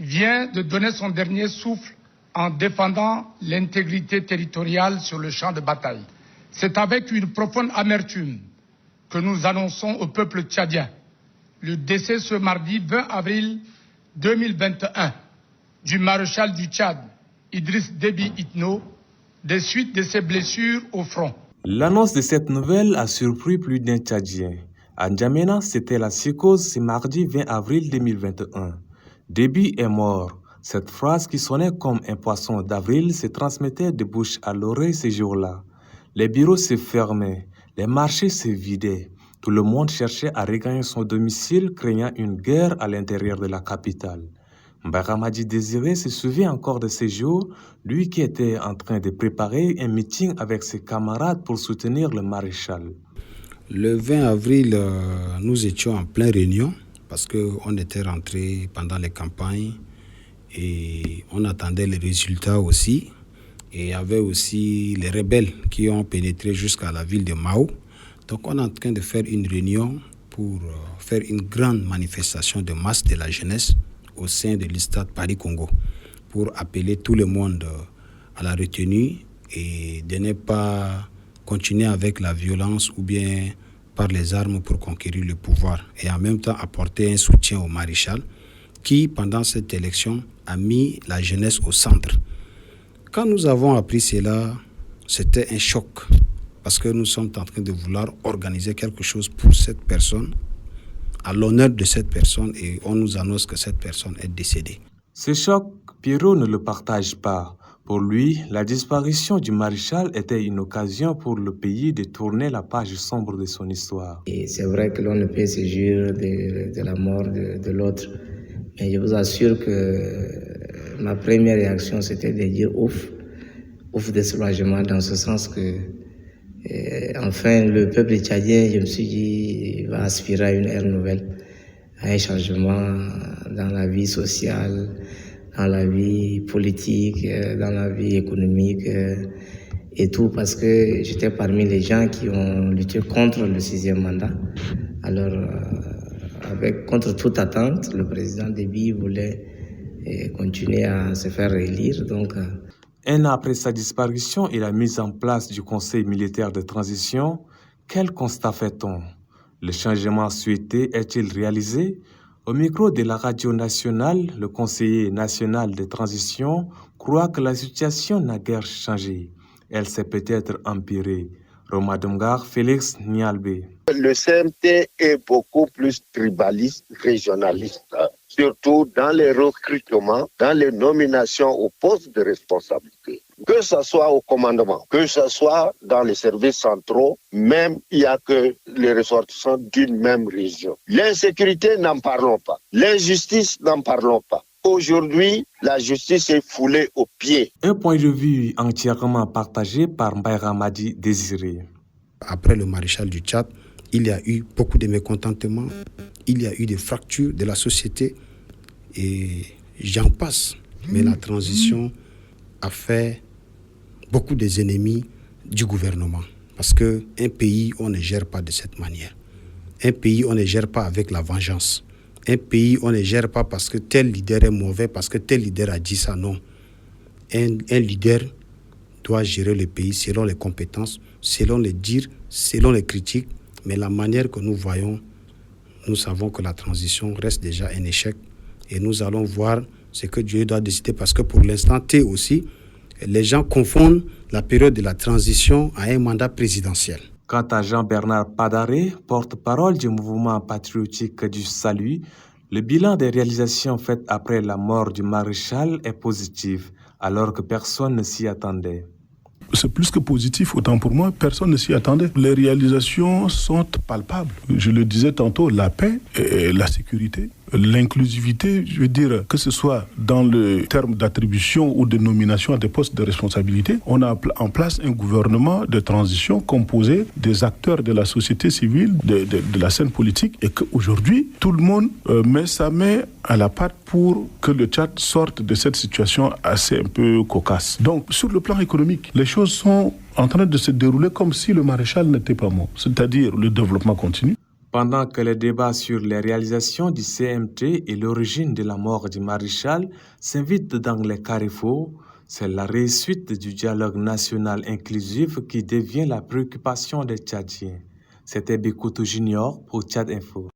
vient de donner son dernier souffle en défendant l'intégrité territoriale sur le champ de bataille. C'est avec une profonde amertume que nous annonçons au peuple tchadien le décès ce mardi 20 avril 2021 du maréchal du Tchad, Idriss Déby Itno, des suites de ses blessures au front. L'annonce de cette nouvelle a surpris plus d'un Tchadien. À N'Djamena, c'était la psychose ce mardi 20 avril 2021. Déby est mort. Cette phrase qui sonnait comme un poisson d'avril se transmettait de bouche à l'oreille ce jour-là. Les bureaux se fermaient, les marchés se vidaient. Tout le monde cherchait à regagner son domicile, craignant une guerre à l'intérieur de la capitale. Mbaye Madi Désiré se souvient encore de ces jours, lui qui était en train de préparer un meeting avec ses camarades pour soutenir le maréchal. Le 20 avril, nous étions en pleine réunion parce qu'on était rentré pendant les campagnes et on attendait les résultats aussi. Et il y avait aussi les rebelles qui ont pénétré jusqu'à la ville de Mao. Donc on est en train de faire une réunion pour faire une grande manifestation de masse de la jeunesse au sein de l'Istad Paris-Congo pour appeler tout le monde à la retenue et de ne pas continuer avec la violence ou bien par les armes pour conquérir le pouvoir et en même temps apporter un soutien au maréchal qui, pendant cette élection, a mis la jeunesse au centre. Quand nous avons appris cela, c'était un choc parce que nous sommes en train de vouloir organiser quelque chose pour cette personne, à l'honneur de cette personne, et on nous annonce que cette personne est décédée. Ce choc, Pierrot ne le partage pas. Pour lui, la disparition du maréchal était une occasion pour le pays de tourner la page sombre de son histoire. Et c'est vrai que l'on ne peut se jurer de la mort de l'autre, mais je vous assure que ma première réaction, c'était de dire ouf de soulagement, dans ce sens que enfin le peuple tchadien, je me suis dit, va aspirer à une ère nouvelle, à un changement dans la vie sociale, dans la vie politique, dans la vie économique et tout, parce que j'étais parmi les gens qui ont lutté contre le 6e mandat. Alors, contre toute attente, le président Déby voulait continuer à se faire réélire. Donc, un an après sa disparition et la mise en place du Conseil militaire de transition, quel constat fait-on? Le changement souhaité est-il réalisé? Au micro de la radio nationale, le conseiller national de transition croit que la situation n'a guère changé. Elle s'est peut-être empirée. Romadongar Félix Nialbe. Le CMT est beaucoup plus tribaliste, régionaliste, surtout dans les recrutements, dans les nominations aux postes de responsabilité. Que ce soit au commandement, que ce soit dans les services centraux, même il n'y a que les ressortissants d'une même région. L'insécurité, n'en parlons pas. L'injustice, n'en parlons pas. Aujourd'hui, la justice est foulée aux pieds. Un point de vue entièrement partagé par Mbaye Madi Désiré. Après le maréchal du Tchad, il y a eu beaucoup de mécontentements, il y a eu des fractures de la société et j'en passe. Mais la transition a fait beaucoup des ennemis du gouvernement. Parce qu'un pays, on ne gère pas de cette manière. Un pays, on ne gère pas avec la vengeance. Un pays, on ne gère pas parce que tel leader est mauvais, parce que tel leader a dit ça, non. Un leader doit gérer le pays selon les compétences, selon les dires, selon les critiques. Mais la manière que nous voyons, nous savons que la transition reste déjà un échec. Et nous allons voir ce que Dieu doit décider parce que pour l'instant T aussi, les gens confondent la période de la transition à un mandat présidentiel. Quant à Jean-Bernard Padaré, porte-parole du mouvement patriotique du Salut, le bilan des réalisations faites après la mort du maréchal est positif, alors que personne ne s'y attendait. C'est plus que positif, autant pour moi, personne ne s'y attendait. Les réalisations sont palpables. Je le disais tantôt, la paix et la sécurité, l'inclusivité, je veux dire, que ce soit dans le terme d'attribution ou de nomination à des postes de responsabilité, on a en place un gouvernement de transition composé des acteurs de la société civile, de la scène politique, et qu'aujourd'hui, tout le monde met sa main à la pâte pour que le Tchad sorte de cette situation assez un peu cocasse. Donc, sur le plan économique, les choses sont en train de se dérouler comme si le maréchal n'était pas mort. C'est-à-dire, le développement continue. Pendant que les débats sur les réalisations du CMT et l'origine de la mort du maréchal s'invitent dans les carrefours, c'est la réussite du dialogue national inclusif qui devient la préoccupation des Tchadiens. C'était Bikoto Junior pour Tchad Info.